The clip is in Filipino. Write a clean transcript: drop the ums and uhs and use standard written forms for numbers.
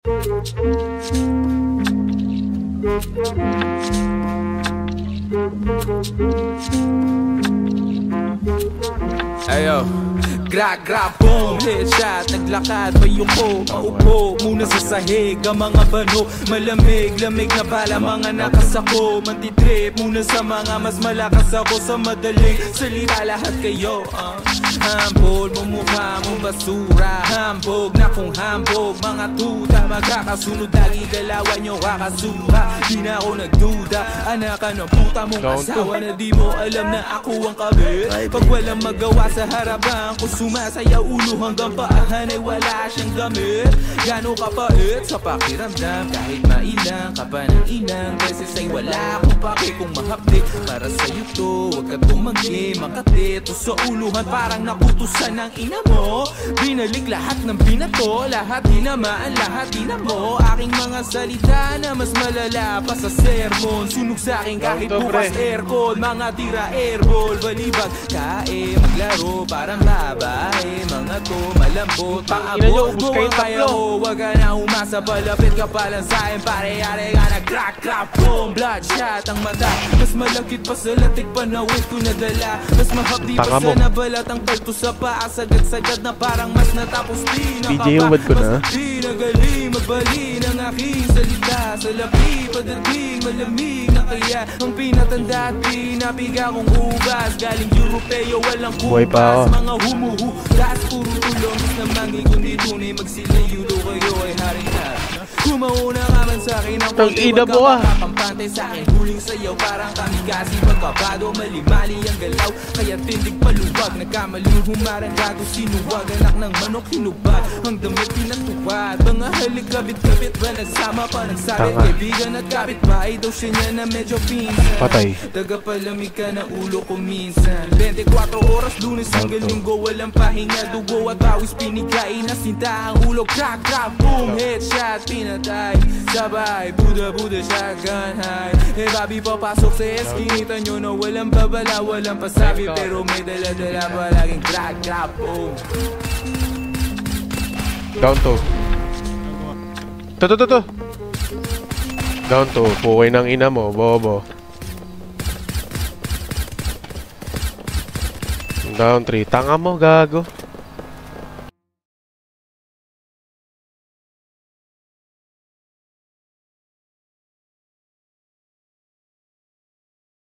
Ayo, grab, boom, headshot, naglakad, payuko, maupo, muna sa sahig, ang mga bano, malamig, lamig na bala, mga nakasako, mantitrip, muna sa mga mas malakas ako sa madaling salita, lahat kayo, hambol, mumukha mong basura, hambog na kung hambog, mga tuta, magkakasunod, lagi dalawa nyo kakasuha, di na ako nagduda, anak ka ng puta mong asawa na di mo alam na ako ang kabit, pag walang magawa sa harapan ko sumasayaw ulo hanggang paahan ay wala siyang gamit. Gano'ng kapait sa pakiramdam kahit mailang ka pa ng inang beses ay wala akong pake kung mahapdi para sa'yo to, huwag ka tumanggi makatito sa uluhan parang nakutusan ng ina mo. Binalik lahat ng binato, lahat dinamaan, lahat dinamo aking mga salita na mas malala pa sa sermon. Sunog sa'kin kahit bukas aircon, mga tira airball, balibag kae, maglaro parang babae, mga to malambot, paabot mo ang kaya mo, wag ka na umasa, palapit ka pa lang sa'kin, pare-are ka na crack, boom, bloodshot ang mata, mas malakit pa sa latik, panawit ko nadala, mas mahapdi pa sa nabalat ang kalto sa paa, sagad-sagad na parang mas natapos di nakapa, mas di nagaling, magbali ng aking salita, sa labi, pagdating, malamig na kaya, ang pinatanda at pinapiga kong ubas, galing Europeo, walang kumpas, mga humuhugas, puro tulong, na mangi kundi tunay, magsilayulo kayo ay hari na. Kumauna ka man sa'kin ang konti, wag ka makapampante sa'kin, huling sayaw parang kamikasi, magkabado, malimali ang galaw, kaya tindig paluwag, nagkamaling humarang sinuwag, anak ng manok hinubad, ang damit pinatuwad, mga halik kabit-kabit ba nagsama pa nagsabit, kaibigan at kapit-bahay daw siya niya na medyo pinsan, tagapalamig ka na ulo ko minsan, 24 oras lunes hanggang linggo, walang pahinga, dugo at bawis pinigay na sinta ang ulo, crack, boom, headshot, pinatay, sabay, buda, shotgun high, babi papasok sa eskinita nyo na walang babala, walang pasabi, pero may dala-dala palaging crack, boom. Down to. Down to, pukoy ng ina mo, bobo. Down 3, tanga mo, gago.